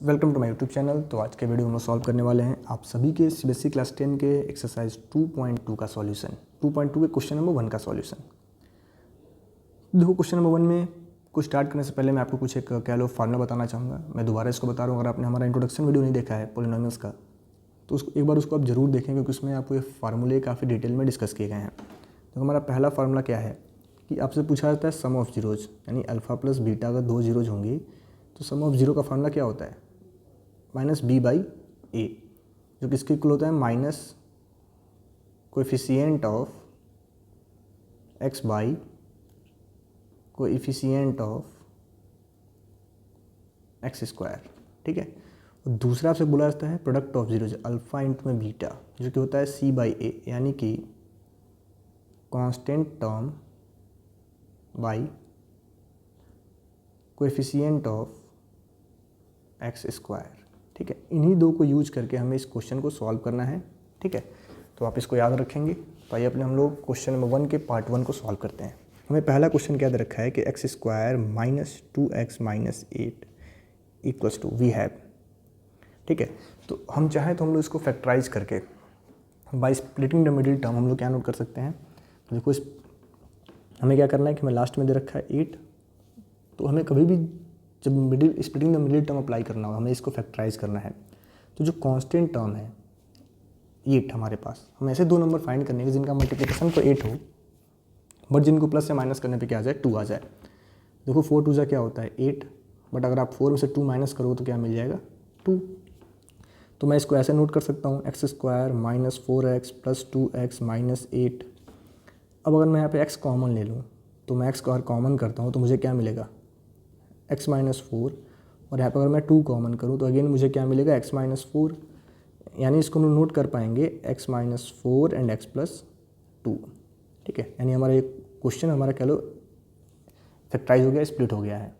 Welcome to my YouTube channel. तो आज के वीडियो में सॉल्व करने वाले हैं आप सभी के सीबीएसई क्लास 10 के एक्सरसाइज 2.2 का सॉल्यूशन, 2.2 के क्वेश्चन नंबर 1 का सॉल्यूशन। देखो, क्वेश्चन नंबर 1 में कुछ स्टार्ट करने से पहले मैं आपको कुछ एक कह लो फार्मूला बताना चाहूँगा। मैं दोबारा इसको बता रहा हूँ, अगर आपने हमारा इंट्रोडक्शन वीडियो नहीं देखा है पॉलिनोमियल्स का तो एक बार उसको आप जरूर देखें, क्योंकि उसमें आपको ये फार्मूले काफ़ी डिटेल में डिस्कस किए गए हैं। तो हमारा पहला फार्मूला क्या है कि आपसे पूछा जाता है सम ऑफ जीरोज, यानी अल्फ़ा प्लस बीटा अगर दो जीरोज होंगी तो सम ऑफ जीरो का फार्मूला क्या होता है, माइनस बी बाई ए, जो किसके इक्वल होता है minus coefficient of x by coefficient of x square. ठीक है। और दूसरा आपसे बोला जाता है product of zero, alpha into में बीटा, जो कि होता है सी बाई ए, यानी कि constant term by coefficient of x square. ठीक है। इन्हीं दो को यूज करके हमें इस क्वेश्चन को सॉल्व करना है। ठीक है। तो आप इसको याद रखेंगे। तो आइए अपने हम लोग क्वेश्चन नंबर 1 के पार्ट 1 को सॉल्व करते हैं। हमें पहला क्वेश्चन क्या दे रखा है कि x square minus 2x minus 8 equals to we have. ठीक है। तो हम चाहें तो हम लोग इसको फैक्टराइज करके by splitting the middle term हम लोग क्या नोट कर सकते हैं। तो देखो, इस हमें क्या करना है कि हमें लास्ट में दे रखा है 8, तो हमें कभी भी जब splitting the middle term apply करना हो हमें इसको फैक्टराइज करना है। तो जो कांस्टेंट टर्म है 8 हमारे पास, हम ऐसे दो नंबर फाइंड करने के जिनका मल्टीप्लिकेशन तो 8 हो, बट जिनको प्लस से माइनस करने पे क्या आ जाए 2 आ जाए। देखो 4 2 क्या होता है 8, बट अगर आप 4 में से 2 माइनस करो तो क्या मिल जाएगा 2। तो मैं इसको ऐसे नोट कर सकता हूँ x square minus 4x plus 2x minus 8। अब अगर मैं यहाँ पे x कॉमन ले लूँ तो मैं x को अगर कॉमन करता हूँ तो मुझे क्या मिलेगा x माइनस 4, और यहाँ पर अगर मैं 2 कॉमन करूँ तो अगेन मुझे क्या मिलेगा x माइनस 4, यानी इसको हम नोट कर पाएंगे x minus 4 and x plus 2। ठीक है। यानी हमारा एक क्वेश्चन हमारा कह लो फैक्टराइज हो गया, स्प्लिट हो गया है।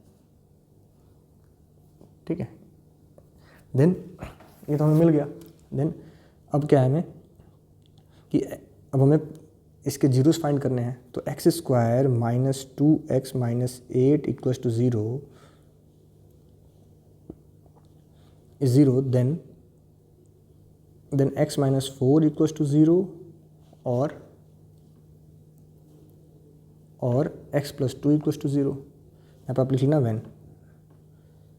ठीक है। देन ये तो हमें मिल गया। देन अब क्या है हमें कि अब हमें इसके जीरोस फाइंड करने हैं। तो x square minus 2x minus 8 equals to 0 is 0, then x minus 4 equals to 0 और x plus 2 equals to 0। यहाँ पर आप लिख लेना वैन।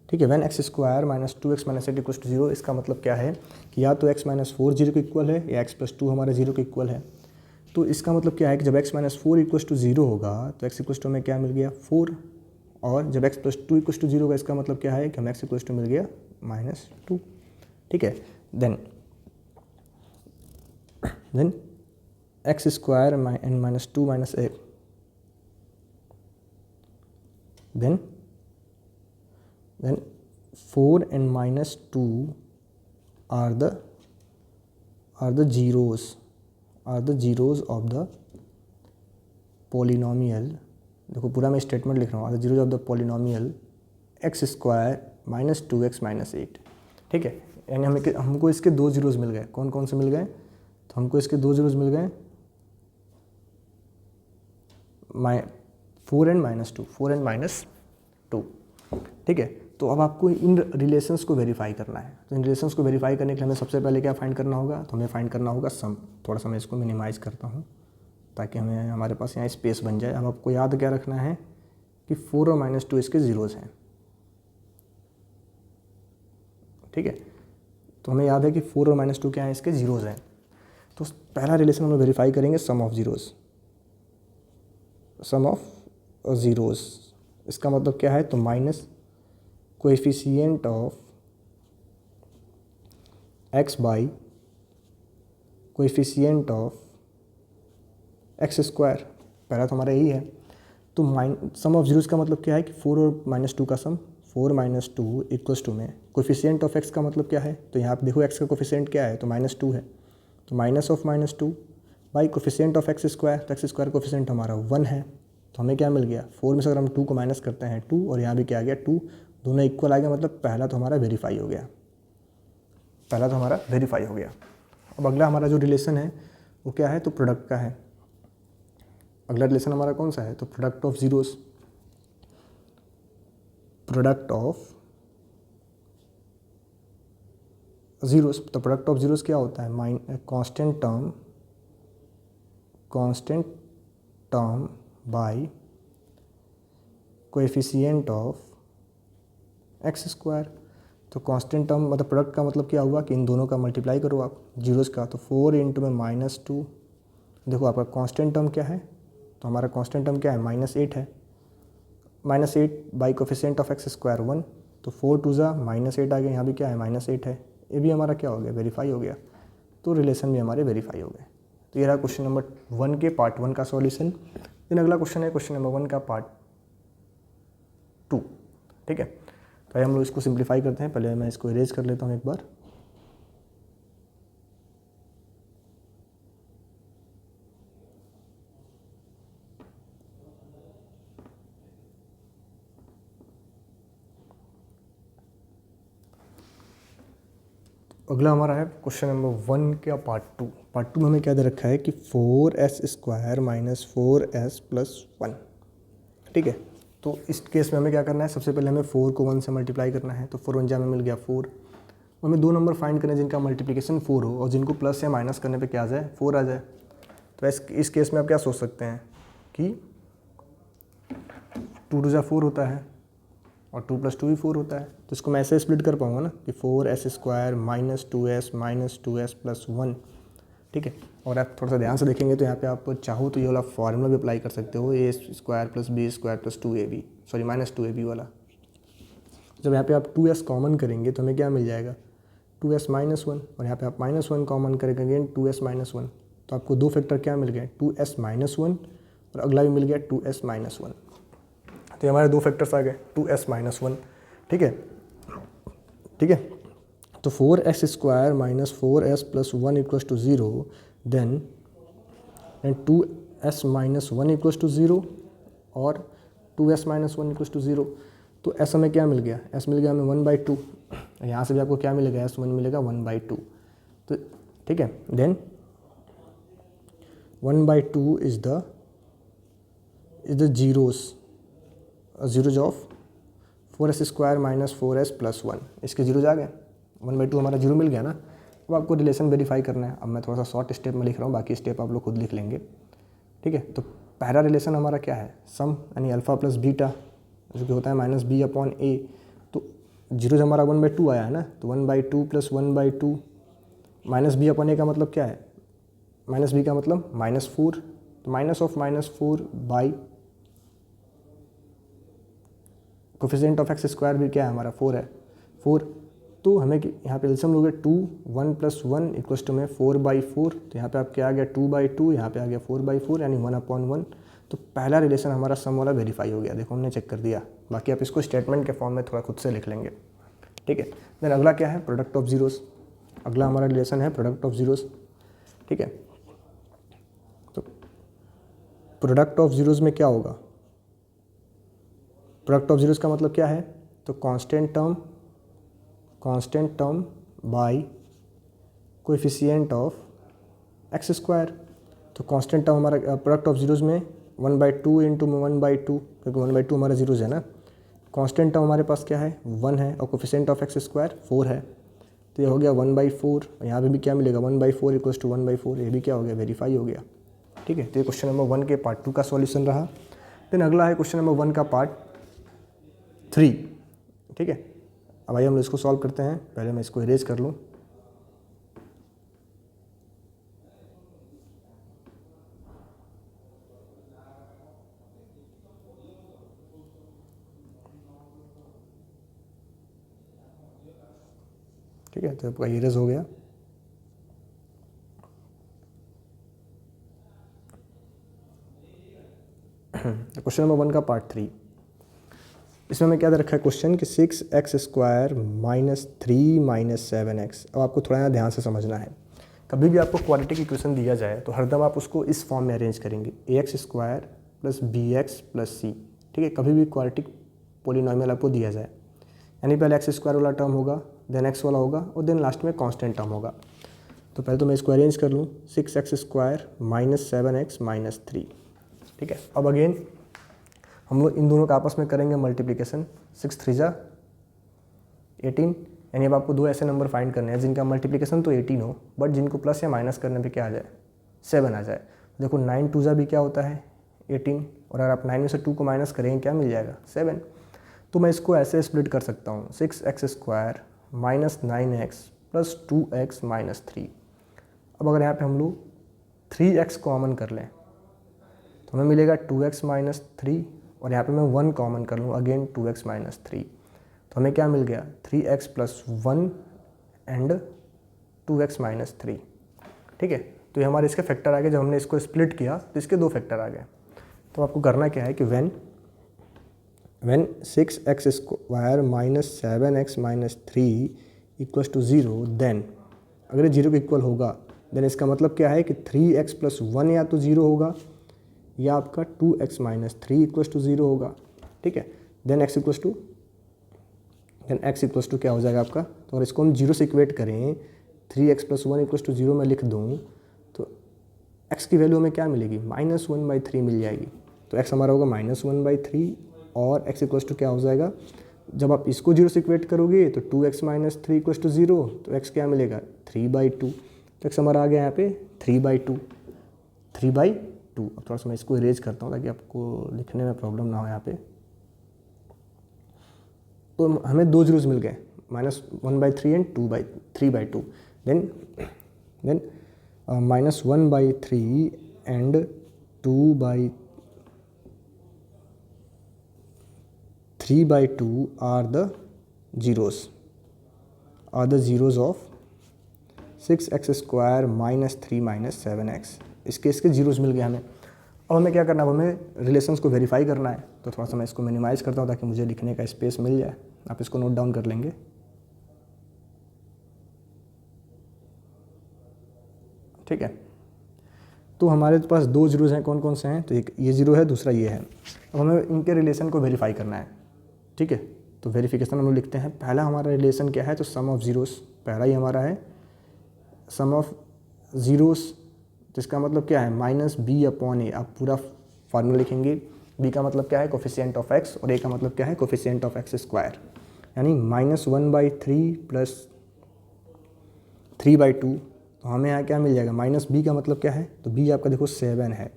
ठीक है। When x square minus 2x minus 8 equals to 0, इसका मतलब क्या है कि या तो x माइनस 4 जीरो के इक्वल है या x प्लस 2 हमारे 0 के इक्वल है। तो इसका मतलब क्या है कि जब x माइनस 4 इक्वल्स टू 0 होगा तो x इक्वल्स टू में क्या मिल गया 4, और जब x प्लस 2 इक्वल्स टू 0 होगा इसका मतलब क्या है कि हम x इक्वल्स टू मिल गया माइनस 2। ठीक है। Then x square and minus 2 minus 8, then 4 and minus 2 are the zeros of the polynomial। देखो पूरा मैं स्टेटमेंट लिख रहा हूँ, are the zeros of the polynomial x square minus 2x minus 8। ठीक है। यानी हमको इसके दो जीरोज मिल गए। कौन कौन से मिल गए, तो हमको इसके दो जीरोज मिल गए 4 and माइनस 2, 4 and माइनस 2। ठीक है। तो अब आपको इन रिलेशंस को वेरीफाई करना है। तो इन रिलेशंस को वेरीफाई करने के लिए हमें सबसे पहले क्या फाइंड करना होगा, तो हमें फाइंड करना होगा सम। थोड़ा सा मैं इसको मिनिमाइज़ करता हूँ ताकि हमारे पास यहाँ स्पेस बन जाए। अब आपको याद क्या रखना है कि 4 और माइनस 2 इसके ज़ीरोज़ हैं। ठीक है। तो हमें याद है कि 4 और माइनस 2 क्या है, इसके ज़ीरोज़ हैं। तो पहला रिलेशन हम वेरीफाई करेंगे sum of zeros. Sum of zeros इसका मतलब क्या है, तो minus coefficient of x by coefficient of x square. पहला तो हमारा यही है। तो सम ऑफ जीरोस का मतलब क्या है कि 4 और माइनस 2 का सम, 4 माइनस 2 इक्वल्स टू में कोएफिशिएंट ऑफ x का मतलब क्या है, तो यहाँ पे देखो x का कोएफिशिएंट क्या है, तो माइनस 2 है, तो minus of minus 2 by coefficient of x square. तो एक्स स्क्वायर कोएफिशिएंट हमारा 1 है, तो हमें क्या मिल गया 4 में से अगर हम 2 को माइनस करते हैं 2, और यहाँ भी क्या आ गया 2, दोनों इक्वल आ गया। मतलब पहला तो हमारा वेरीफाई हो गया, पहला तो हमारा वेरीफाई हो गया। अब अगला हमारा जो रिलेशन है वो क्या है, तो प्रोडक्ट का है। अगला रिलेशन हमारा कौन सा है, तो product of zeros. Product of zeros, तो प्रोडक्ट ऑफ ज़ीरोस क्या होता है, constant term by coefficient of x square. तो कांस्टेंट टर्म मतलब प्रोडक्ट का मतलब क्या हुआ कि इन दोनों का मल्टीप्लाई करो आप जीरोस का, तो 4 इंटू में -2। देखो आपका कांस्टेंट टर्म क्या है, तो हमारा कांस्टेंट टर्म क्या है, -8 है। -8 by coefficient of x square 1, तो 4 टू ज़ा -8 आ गया, यहाँ भी क्या है -8 है। ये भी हमारा क्या हो गया, वेरीफाई हो गया, तो रिलेशन भी हमारे वेरीफाई हो गए। तो ये रहा क्वेश्चन नंबर 1 के पार्ट 1 का सॉल्यूशन। देन अगला क्वेश्चन है क्वेश्चन नंबर 1 का पार्ट 2। ठीक है, तो हम लोग इसको सिंप्लीफाई करते हैं। पहले मैं इसको इरेज कर लेता हूँ एक बार। अगला हमारा है क्वेश्चन नंबर 1 का पार्ट 2। पार्ट 2 में हमें क्या दे रखा है कि 4s square minus 4s plus 1। ठीक है, तो इस केस में हमें क्या करना है, सबसे पहले हमें 4 को 1 से मल्टीप्लाई करना है, तो 4 1 में मिल गया 4। हमें दो नंबर फाइंड करना है जिनका मल्टीप्लिकेशन 4 हो और जिनको प्लस या माइनस करने पे क्या आ जाए, 4 आ जाए। तो इस केस में आप क्या सोच सकते हैं कि 2 2 4 होता है और 2 + 2 भी 4 होता है। तो इसको मैं ऐसे स्प्लिट कर पाऊंगा ना कि 4s square minus 2s plus 1। ठीक है, और आप थोड़ा सा ध्यान से देखेंगे तो यहाँ पे आप चाहो तो ये वाला फॉर्मूला भी अप्लाई कर सकते हो, a square plus b square plus 2ab, sorry -2ab वाला। जब यहाँ पे आप 2s कॉमन करेंगे तो हमें क्या मिल जाएगा, 2s माइनस 1, और यहाँ पे आप -1 कॉमन करेंगे अगेन 2s माइनस 1, तो आपको दो फैक्टर क्या मिल गए, 2s माइनस 1 और अगला भी मिल गया 2s माइनस 1। तो हमारे दो फैक्टर्स आ गए 2s माइनस 1। ठीक है, ठीक है, तो 4s square minus 4s plus 1 equals to 0, then 2s minus 1 equals to 0 और 2s माइनस 1 इक्वल्स टू 0। तो s हमें क्या मिल गया, s मिल गया हमें 1/2। यहाँ से भी आपको क्या मिलेगा, s1 मिलेगा 1/2। तो ठीक है, then 1/2 is the zeros of 4s square minus 4s plus 1। इसके जीरोज आ गए, 1/2 हमारा जीरो मिल गया ना। अब आपको रिलेशन वेरीफाई करना है। अब मैं थोड़ा सा शॉर्ट स्टेप में लिख रहा हूँ, बाकी स्टेप आप लोग खुद लिख लेंगे। ठीक है, तो पहला रिलेशन हमारा क्या है, सम यानी अल्फा प्लस बीटा जो कि होता है -b/a। तो जीरोज हमारा 1/2 आया है ना, तो 1/2 प्लस 1/2 -b/a का मतलब क्या है, -b का मतलब -4, तो -4 by coefficient of x square भी क्या है हमारा 4 है, 4। तो हमें यहाँ पे एल्सियम लोगे 2 1 + 1 इक्वल्स टू में 4/4। तो यहाँ पे आप क्या आ गया 2/2, यहाँ पे आ गया 4/4 यानी 1/1। तो पहला रिलेशन हमारा सम वाला वेरीफाई हो गया। देखो हमने चेक कर दिया, बाकी आप इसको स्टेटमेंट के फॉर्म में थोड़ा खुद से लिख लेंगे। ठीक है, देन अगला क्या है, प्रोडक्ट ऑफ जीरोस। अगला हमारा रिलेशन है प्रोडक्ट ऑफ जीरोस। ठीक है, तो प्रोडक्ट ऑफ जीरोस में क्या होगा, प्रोडक्ट ऑफ जीरोस का मतलब क्या है, तो constant term by coefficient of x square. तो कांस्टेंट टर्म हमारा प्रोडक्ट ऑफ जीरोस में 1/2 इंटू में 1/2, क्योंकि 1/2 हमारा जीरोस है ना। कांस्टेंट टर्म हमारे पास क्या है 1 है और कोएफिशिएंट ऑफ एक्स स्क्वायर 4 है, तो ये हो गया 1/4। यहाँ पे भी क्या मिलेगा 1/4 इक्वल्स टू 1/4, ये भी क्या हो गया, वेरीफाई हो गया। ठीक है, तो ये क्वेश्चन नंबर 1 के पार्ट 2 का सॉल्यूशन रहा। देन अगला है क्वेश्चन नंबर 1 का पार्ट 3। ठीक है, अब आइए हम इसको सॉल्व करते हैं। पहले मैं इसको इरेज कर लूँ। ठीक है, तो आपका इरेज हो गया। क्वेश्चन नंबर 1 का पार्ट 3, इसमें हमें क्या दे रखा है क्वेश्चन कि 6x square minus 3 minus 7x। अब आपको थोड़ा यहाँ ध्यान से समझना है, कभी भी आपको क्वाड्रेटिक इक्वेशन दिया जाए तो हरदम आप उसको इस फॉर्म में अरेंज करेंगे, ax square plus bx plus c। ठीक है, कभी भी क्वाड्रेटिक पोलिनोमियल आपको दिया जाए, यानी पहले एक्स स्क्वायर वाला टर्म होगा, देन एक्स वाला होगा और देन लास्ट में कांस्टेंट टर्म होगा। तो पहले तो मैं इसको अरेंज कर लूँ, 6x square minus 7x minus 3। ठीक है, अब अगेन हम लोग इन दोनों का आपस में करेंगे मल्टीप्लिकेशन, 6 3 × 18 यानी अब आपको दो ऐसे नंबर फाइंड करने हैं जिनका मल्टीप्लिकेशन तो 18 हो बट जिनको प्लस या माइनस करने पे क्या आ जाए, 7 आ जाए। देखो 9 2 जा भी क्या होता है 18, और अगर आप 9 में से 2 को माइनस करेंगे क्या मिल जाएगा 7। तो मैं इसको ऐसे स्प्लिट कर सकता हूँ 6x² minus 9x plus 2x minus 3। अब अगर यहाँ पे हम लोग 3x कॉमन कर लें तो हमें मिलेगा 2x माइनस 3, और यहाँ पे मैं 1 कॉमन कर लूँ अगेन 2x माइनस 3, तो हमें क्या मिल गया 3x plus 1 and 2x minus 3। ठीक है, तो ये हमारे इसके फैक्टर आ गए। जब हमने इसको स्प्लिट किया तो इसके दो फैक्टर आ गए। तो आपको करना क्या है कि when 6x² minus 7x minus 3 equals to 0, then अगर ये 0 के इक्वल होगा देन इसका मतलब क्या है कि 3x प्लस 1 या तो 0 होगा या आपका 2x माइनस 3 इक्वल्स टू 0 होगा। ठीक है, देन x इक्वल्स टू क्या हो जाएगा आपका, तो अगर इसको हम 0 से इक्वेट करें 3x प्लस 1 इक्वल्स टू 0 मैं लिख दूँ तो x की वैल्यू हमें क्या मिलेगी -1/3 मिल जाएगी। तो x हमारा होगा -1/3 और x इक्वल्स टू क्या हो जाएगा, जब आप इसको 0 से इक्वेट करोगे तो 2x माइनस 3 इक्वल्स टू 0, तो x क्या मिलेगा 3/2। तो x हमारा आ गया यहाँ पे 3/2। अब थोड़ा सा मैं इसको इरेज करता हूँ ताकि आपको लिखने में प्रॉब्लम ना हो यहाँ पे। तो हमें दो जीरोस मिल गए -1/3 and 3/2, then -1/3 and 3/2 are the zeros of 6x² minus 3 minus 7x। इसके जीरोस मिल गए हमें। अब हमें क्या करना है, अब हमें रिलेशंस को वेरीफाई करना है। तो थोड़ा सा मैं इसको मिनिमाइज़ करता हूँ ताकि मुझे लिखने का स्पेस मिल जाए। आप इसको नोट डाउन कर लेंगे। ठीक है, तो हमारे पास दो जीरोस हैं, कौन कौन से हैं, तो एक ये जीरो है, दूसरा ये है। अब हमें इनके रिलेशन को वेरीफाई करना है। ठीक है, तो वेरिफिकेशन हम लोग लिखते हैं। पहला हमारा रिलेशन क्या है, तो सम ऑफ जीरोस पहला ही हमारा है सम ऑफ जीरोस, जिसका मतलब क्या है -b/a। आप पूरा फार्मूला लिखेंगे। b का मतलब क्या है कोफिशिएंट ऑफ x और a का मतलब क्या है कोफिशिएंट ऑफ x², यानी -1/3 प्लस 3/2। तो हमें यहाँ क्या मिल जाएगा, -b का मतलब क्या है, तो b आपका देखो 7 है,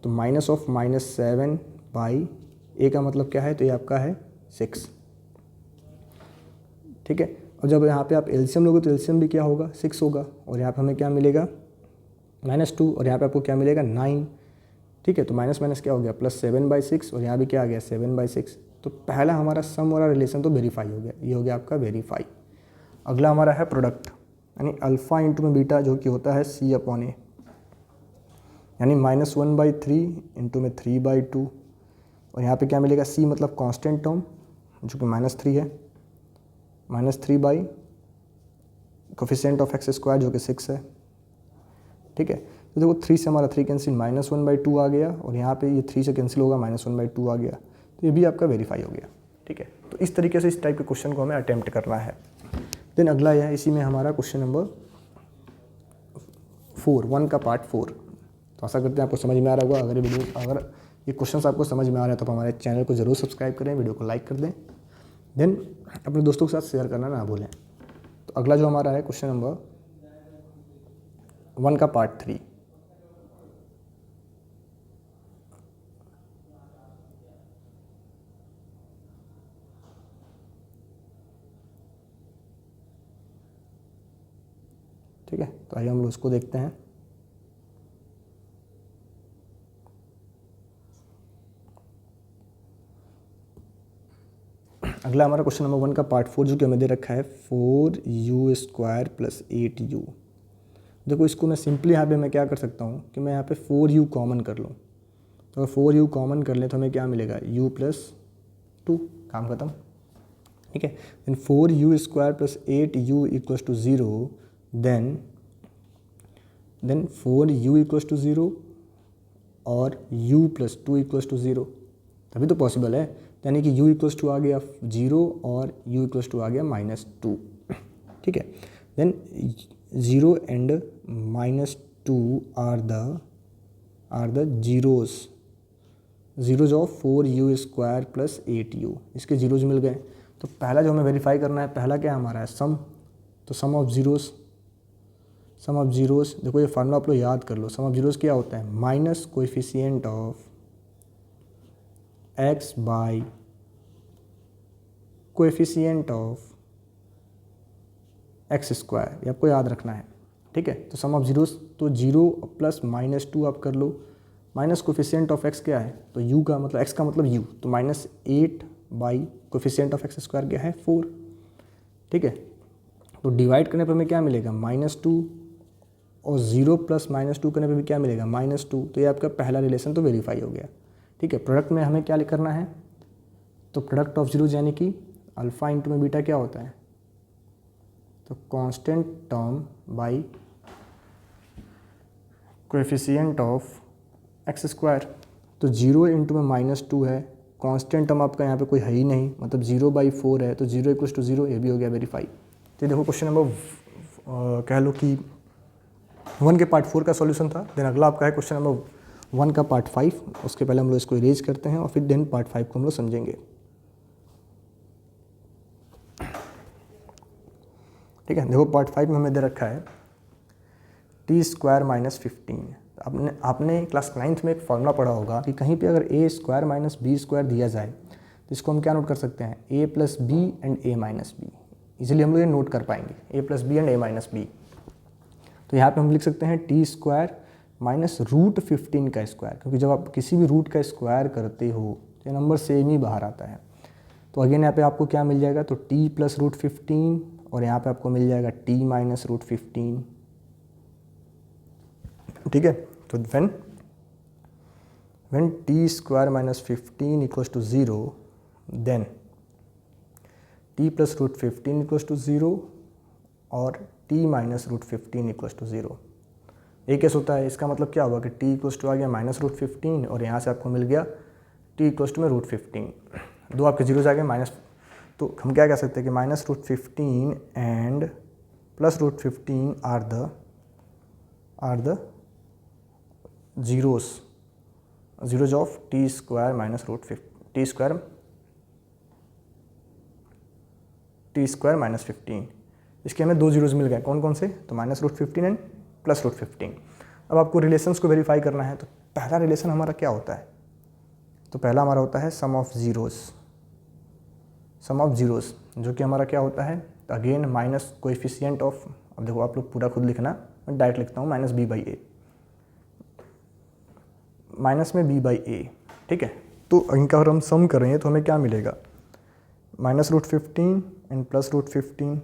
तो -7/a का मतलब क्या है, तो ये आपका है 6। ठीक है, और जब यहाँ पे आप एलसीएम लोगे तो एलसीएम भी क्या होगा 6 होगा, और यहाँ पे हमें क्या मिलेगा -2, और यहाँ पे आपको क्या मिलेगा 9। ठीक है, तो माइनस माइनस क्या हो गया +7/6, और यहाँ भी क्या आ गया 7/6। तो पहला हमारा सम वाला रिलेशन तो वेरीफाई हो गया, ये हो गया आपका वेरीफाई। अगला हमारा है प्रोडक्ट, यानी अल्फ़ा इंटू में बीटा जो कि होता है C/A, यानी -1/3 इंटू में 3/2, और यहाँ पे क्या मिलेगा C मतलब कांस्टेंट टर्म जो कि -3 है, -3 बाई कोफिशिएंट ऑफ x² जो कि 6 है। ठीक है, तो देखो 3 से हमारा 3 कैंसिल -1/2 आ गया, और यहाँ पे ये 3 से कैंसिल होगा -1/2 आ गया, तो ये भी आपका वेरीफाई हो गया। ठीक है, तो इस तरीके से इस टाइप के क्वेश्चन को हमें अटेम्प्ट करना है। देन अगला है इसी में हमारा क्वेश्चन नंबर 1 का पार्ट 4। तो आशा करते हैं आपको समझ में आ रहा होगा। अगर ये क्वेश्चन आपको समझ में आ रहा है तो आप हमारे चैनल को जरूर सब्सक्राइब करें, वीडियो को लाइक कर दें, देन अपने दोस्तों के साथ शेयर करना ना भूलें। तो अगला जो हमारा है क्वेश्चन नंबर 1 का पार्ट 3। ठीक है, तो आइए हम लोग उसको देखते हैं। अगला हमारा क्वेश्चन नंबर 1 का पार्ट 4 जो कि हमें दे रखा है 4u² + 8u। देखो इसको मैं सिंपली यहाँ पे मैं क्या कर सकता हूँ कि मैं यहाँ पे 4u कॉमन कर लूँ। तो अगर 4u कॉमन कर लें तो हमें क्या मिलेगा u + 2, काम खत्म। ठीक है, then 4u² + 8u equals to 0, then 4u equals to 0 और u + 2 इक्वल्स टू 0, तभी तो पॉसिबल है। यानी कि u इक्वल्स टू आ गया 0 और u इक्वल्स टू आ गया -2। ठीक है, then 0 and -2 are the zeros of 4u² + 8u। इसके जीरोज मिल गए। तो तो पहला जो हमें वेरीफाई करना है, पहला क्या हमारा है, सम। तो सम ऑफ जीरोस, देखो ये फार्मूला आप लोग याद कर लो। सम ऑफ जीरोस क्या होता है, minus coefficient of x by coefficient of x square, ये आपको याद रखना है, ठीक है। तो सम ऑफ जीरोस, तो 0 प्लस -2 आप कर लो, माइनस कोफिशिएंट ऑफ एक्स क्या है, तो u का मतलब x का मतलब u, तो -8 by coefficient of x square क्या है, 4, ठीक है। तो डिवाइड करने पर हमें क्या मिलेगा, -2, और 0 प्लस -2 करने पर भी क्या मिलेगा, -2। तो ये आपका पहला रिलेशन तो वेरीफाई हो गया, ठीक है। प्रोडक्ट में हमें क्या करना है, तो प्रोडक्ट ऑफ जीरोज यानी कि अल्फा इंटू में बीटा क्या होता है, तो constant term by coefficient of x square. तो 0 इंटू में -2 है, कांस्टेंट टर्म आपका यहाँ पे कोई है ही नहीं, मतलब 0/4 है, तो 0 = 0, ये भी हो गया वेरीफाई। तो देखो क्वेश्चन नंबर कह लो कि 1 के पार्ट 4 का सॉल्यूशन था। देन अगला आपका है क्वेश्चन नंबर 1 का पार्ट 5। उसके पहले हम लोग इसको इरेज करते हैं और फिर देन पार्ट 5 को हम लोग समझेंगे, ठीक है। देखो पार्ट 5 में हमें दे रखा है t² - 15। आपने क्लास 9th में एक फॉर्मूला पढ़ा होगा कि कहीं पे अगर a² - b² दिया जाए तो इसको हम क्या नोट कर सकते हैं, a + b and a - b। Easily हम लोग ये नोट कर पाएंगे, a + b and a - b। तो यहाँ पे हम लिख सकते हैं t² - √15 का स्क्वायर, क्योंकि जब आप किसी भी रूट का स्क्वायर करते हो तो ये नंबर सेम ही बाहर आता है। तो अगेन यहाँ पे आपको क्या मिल जाएगा, तो t + √15, और यहाँ पे आपको मिल जाएगा t - √15, ठीक है। तो when t² - 15 = 0, then t + √15 = 0 और t - √15 = 0। एक केस होता है, इसका मतलब क्या होगा कि t = आ गया -√15 और यहाँ से आपको मिल गया t = √15, दो आपके जीरोज आ गए माइनस। तो हम क्या कह सकते हैं कि -√15 and +√15 are the zeros of t² - √15 इसके हमें दो जीरोज मिल गए, कौन कौन से, तो -√15 एंड +√15। अब आपको रिलेशंस को वेरीफाई करना है। तो पहला रिलेशन हमारा क्या होता है, तो पहला हमारा होता है सम ऑफ जीरोस, जो कि हमारा क्या होता है, तो अगेन माइनस कोएफिशिएंट ऑफ, अब देखो आप लोग पूरा खुद लिखना, मैं डायरेक्ट लिखता हूँ, -b/a, माइनस में b/a, ठीक है। तो इनका अगर हम सम कर रहे हैं तो हमें क्या मिलेगा, -√15 एंड +√15,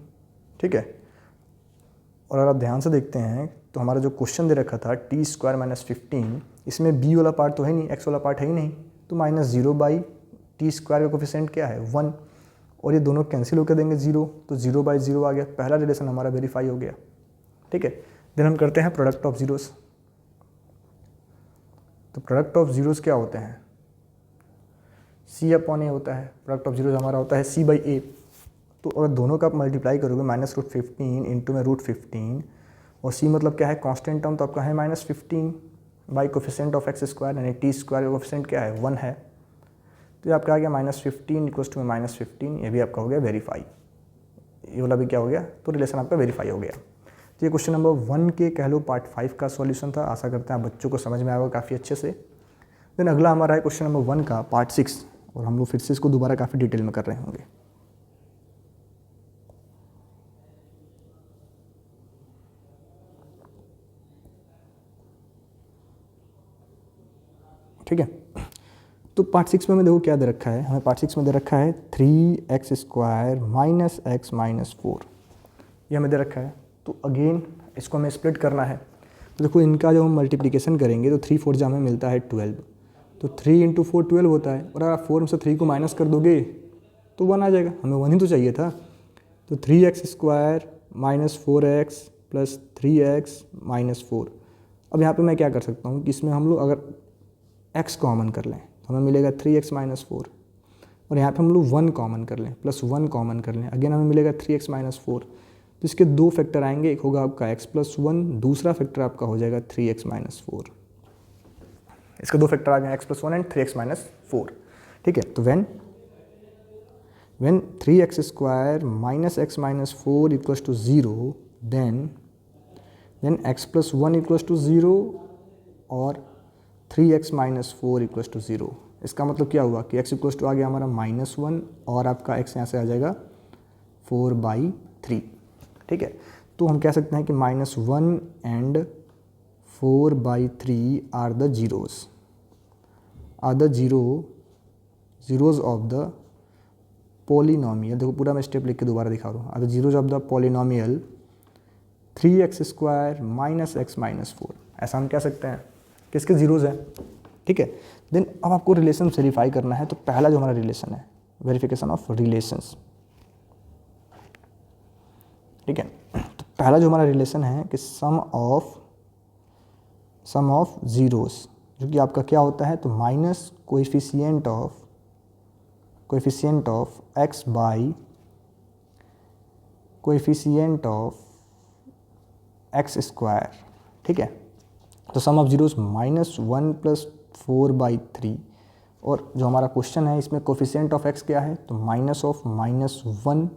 ठीक है। और अगर आप ध्यान से देखते हैं तो हमारा जो क्वेश्चन दे रखा था t² - 15, इसमें b वाला पार्ट तो है नहीं, x वाला पार्ट है ही नहीं, तो -0/t² का कोफिशिएंट क्या है, 1, और ये दोनों कैंसिल होकर देंगे 0, तो 0/0 आ गया। पहला रिलेशन हमारा वेरीफाई हो गया, ठीक है। देन हम करते हैं प्रोडक्ट ऑफ जीरोस। तो प्रोडक्ट ऑफ जीरोस क्या होते हैं, c/a होता है। प्रोडक्ट ऑफ जीरोस हमारा होता है c/a। तो अगर दोनों का आप मल्टीप्लाई करोगे, -√15 इंटू में √15, और c मतलब क्या है, कांस्टेंट टर्म, तो आपका है -15 by coefficient of x square, यानी t² का कोफिशिएंट क्या है, 1 है। तो ये आपका आ गया -15 = -15, ये भी आपका हो गया वेरीफाई, ये वाला भी क्या हो गया, तो रिलेशन आपका वेरीफाई हो गया। तो ये क्वेश्चन नंबर 1 के कह लो पार्ट 5 का सॉल्यूशन था। आशा करते हैं आप बच्चों को समझ में आएगा काफ़ी अच्छे से। देन अगला हमारा है क्वेश्चन नंबर 1 का पार्ट 6, और हम लोग फिर से इसको दोबारा काफ़ी डिटेल में कर रहे होंगे। ठीक है, तो पार्ट 6 में हमें देखो क्या दे रखा है, हमें पार्ट 6 में दे रखा है 3x² - x - 4, ये हमें दे रखा है। तो अगेन इसको हमें स्प्लिट करना है। तो देखो इनका जब हम मल्टीप्लिकेशन करेंगे तो 3 4 हमें मिलता है 12, तो 3 × 4 12 होता है, और अगर आप 4 में से 3 को माइनस कर दोगे तो 1 आ जाएगा, हमें 1 ही तो चाहिए था। तो 3x² - 4x + 3x - 4। अब यहाँ पे मैं क्या कर सकता हूँ कि इसमें हम लोग अगर x कॉमन कर लें तो हमें मिलेगा 3x - 4, और यहाँ पे हम लोग 1 कॉमन कर लें, +1 कॉमन कर लें, अगेन हमें मिलेगा 3x - 4। तो इसके दो फैक्टर आएंगे, एक होगा आपका x + 1, दूसरा फैक्टर आपका हो जाएगा 3x - 4। इसके दो फैक्टर आ गए, x + 1 एंड 3x - 4, ठीक है। तो when 3x square minus x minus 4 equals to 0 then x plus 1 equals to 0 और 3x माइनस 4 इक्वल्स टू 0। इसका मतलब क्या हुआ कि x इक्वल्स टू आ गया हमारा -1 और आपका x यहाँ से आ जाएगा 4/3। ठीक है, तो हम कह सकते हैं कि -1 and 4/3 are the zeros of the polynomial. देखो पूरा मैं स्टेप लिख के दोबारा दिखा रहा हूँ। Are the zeros of the polynomial 3x square minus x minus 4। ऐसा हम कह सकते हैं किसके जीरोज हैं। ठीक है, देन अब आपको रिलेशन वेरीफाई करना है। तो पहला जो हमारा रिलेशन है, वेरिफिकेशन ऑफ रिलेशंस। ठीक है, तो पहला जो हमारा रिलेशन है कि सम ऑफ जीरोस, जो कि आपका क्या होता है, तो minus coefficient of x by coefficient of x square. ठीक है, तो सम ऑफ जीरोस -1 प्लस 4/3 और जो हमारा क्वेश्चन है इसमें कोएफिशिएंट ऑफ x क्या है, तो -1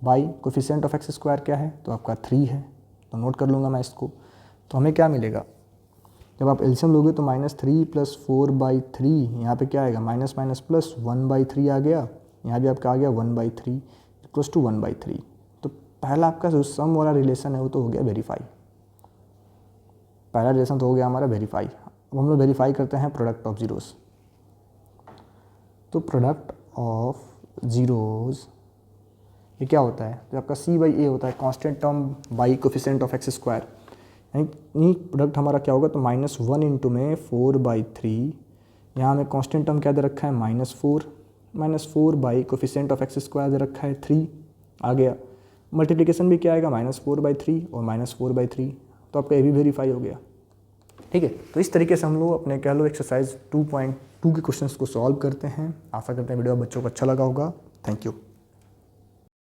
by coefficient of x square क्या है, तो आपका 3 है। तो नोट कर लूँगा मैं इसको। तो हमें क्या मिलेगा, जब आप एलसीएम लोगे तो -3 प्लस 4/3, यहाँ पे क्या आएगा माइनस माइनस प्लस 1/3 आ गया, यहाँ भी आपका आ गया 1/3 इक्वल्स टू 1/3। तो पहला आपका जो सम वाला रिलेशन है वो तो हो गया वेरीफाई। पहला रिलेशन तो हो गया हमारा वेरीफाई। अब हम लोग वेरीफाई करते हैं प्रोडक्ट ऑफ जीरोस। तो प्रोडक्ट ऑफ जीरोस ये क्या होता है, तो आपका C/A होता है, constant term by coefficient of x square. यानी प्रोडक्ट हमारा क्या होगा, तो -1 इंटू में 4/3, यहाँ हमें कांस्टेंट टर्म क्या दे रखा है -4 by coefficient of x square दे रखा है 3 आ गया। मल्टीप्लिकेशन भी क्या आएगा -4/3 और -4/3, तो आपका ये भी वेरीफाई हो गया। ठीक है, तो इस तरीके से हम लोग अपने कह लो एक्सरसाइज 2.2 के क्वेश्चंस को सॉल्व करते हैं। आशा करते हैं वीडियो बच्चों को अच्छा लगा होगा। Thank you.